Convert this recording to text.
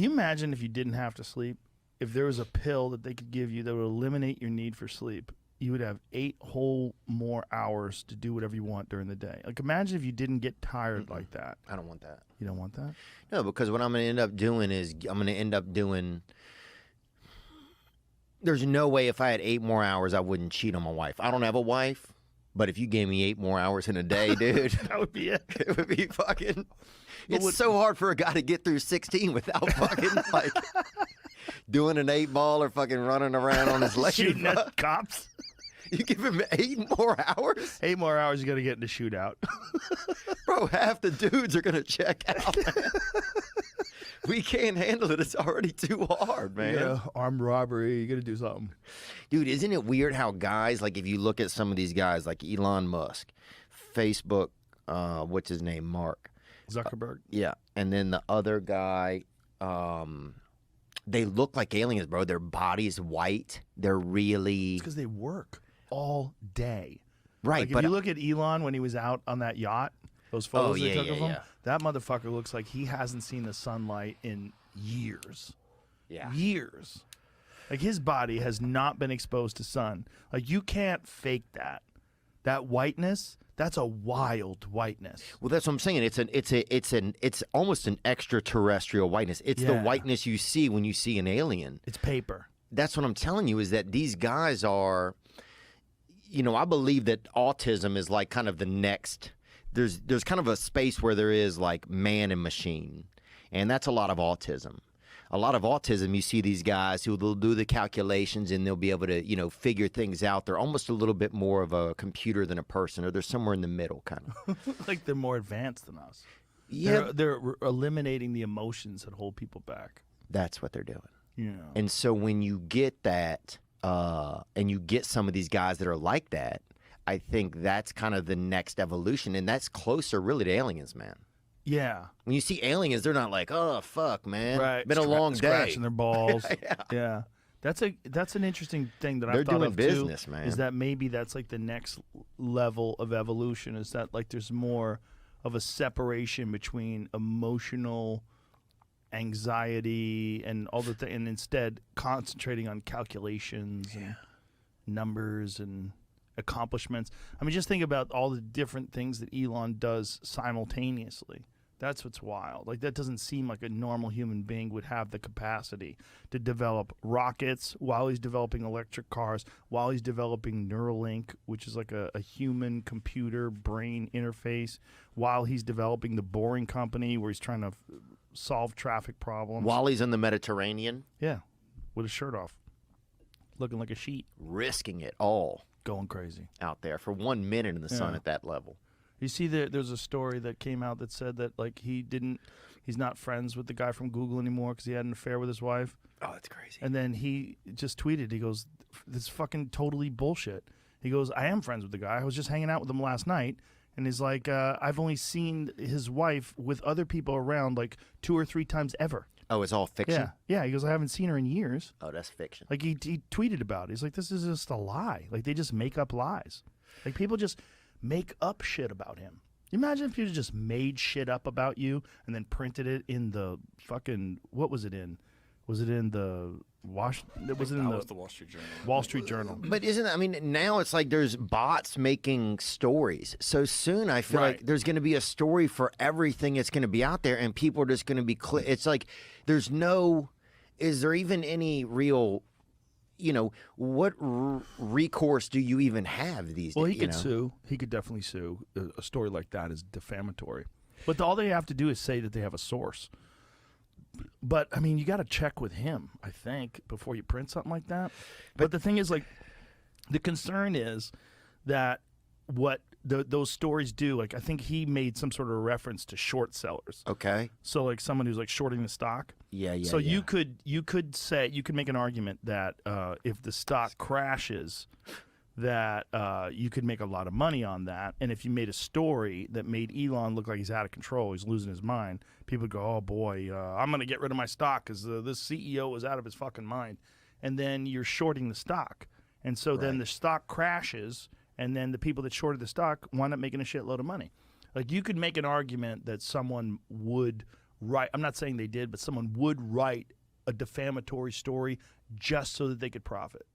you imagine if you didn't have to sleep? If there was a pill that they could give you that would eliminate your need for sleep, you would have 8 whole more hours to do whatever you want during the day. Like, imagine if you didn't get tired like that. I don't want that. You don't want that? No, because what I'm going to end up doing is I'm going to end up doing. There's no way if I had 8 more hours, I wouldn't cheat on my wife. I don't have a wife, but if you gave me 8 more hours in a day, dude, That would be it. it would be fucking. It's so hard for a guy to get through 16 without fucking like doing an 8 ball or fucking running around on his leg. Shooting at cops. You give him 8 more hours? 8 more hours, you got to get in the shootout. Bro, half the dudes are going to check out, man. We can't handle it. It's already too hard, man. Yeah, armed robbery. You got to do something. Dude, isn't it weird how guys, like if you look at some of these guys, like Elon Musk, Facebook, what's his name, Mark? Zuckerberg. Yeah. And then the other guy, they look like aliens, bro. Their body's white. They're really... It's because they work all day. Right. Like, if but you look at Elon when he was out on that yacht, those photos they took of him, yeah. that motherfucker looks like he hasn't seen the sunlight in years. Yeah. Years. Like, his body has not been exposed to sun. Like, you can't fake that. That whiteness, that's a wild whiteness. Well, that's what I'm saying. It's almost an extraterrestrial whiteness. It's the whiteness you see when you see an alien. It's paper. That's what I'm telling you, is that these guys are, you know, I believe that autism is like kind of the next, there's kind of a space where there is like man and machine. And that's a lot of autism. A lot of autism, you see these guys who will do the calculations and they'll be able to, you know, figure things out. They're almost a little bit more of a computer than a person, or they're somewhere in the middle, kind of. Like, they're more advanced than us. Yeah. They're eliminating the emotions that hold people back. That's what they're doing. Yeah. And so when you get that, and you get some of these guys that are like that, I think that's kind of the next evolution. And that's closer really to aliens, man. Yeah. When you see aliens, they're not like, oh, fuck, man. Right. Been a long day. Scratching their balls. Yeah. Yeah. That's an interesting thing that They're I've thought doing of business, too, man. is that maybe that's like the next level of evolution, is that like there's more of a separation between emotional anxiety and all the things, and instead concentrating on calculations and numbers and accomplishments. I mean, just think about all the different things that Elon does simultaneously. That's what's wild. Like, that doesn't seem like a normal human being would have the capacity to develop rockets while he's developing electric cars, while he's developing Neuralink, which is like a human computer brain interface, while he's developing the Boring Company, where he's trying to solve traffic problems. While he's in the Mediterranean. Yeah, with his shirt off, looking like a sheet. Risking it all. Going crazy. Out there for 1 minute in the sun at that level. You see, there's a story that came out that said that like he's not friends with the guy from Google anymore because he had an affair with his wife. Oh, that's crazy. And then he just tweeted, he goes, "This is fucking totally bullshit." He goes, "I am friends with the guy. I was just hanging out with him last night." And he's like, "I've only seen his wife with other people around like 2 or 3 times ever." Oh, it's all fiction? Yeah. He goes, "I haven't seen her in years." Oh, that's fiction. Like, he tweeted about it. He's like, "This is just a lie." Like, they just make up lies. Like, people just make up shit about him. Imagine if you just made shit up about you and then printed it in the fucking, what was it in? Was it in the was the Wall Street Journal. Wall Street Journal. But isn't, I mean, now it's like there's bots making stories. So soon I feel like there's going to be a story for everything that's going to be out there, and people are just going to be, it's like there's no, is there even any real, you know, what recourse do you even have these days? Well, he could sue. He could definitely sue. A story like that is defamatory. But all they have to do is say that they have a source. But, I mean, you got to check with him, I think, before you print something like that. But the thing is, like, the concern is that what those stories do, like, I think he made some sort of reference to short sellers. Okay. So, like, someone who's, like, shorting the stock. Yeah. So you could make an argument that if the stock crashes, that you could make a lot of money on that. And if you made a story that made Elon look like he's out of control, he's losing his mind, people would go, "Oh boy, I'm going to get rid of my stock because this CEO is out of his fucking mind." And then you're shorting the stock. And so then the stock crashes, and then the people that shorted the stock wind up making a shitload of money. Like, you could make an argument that someone would write. I'm not saying they did, but someone would write a defamatory story just so that they could profit.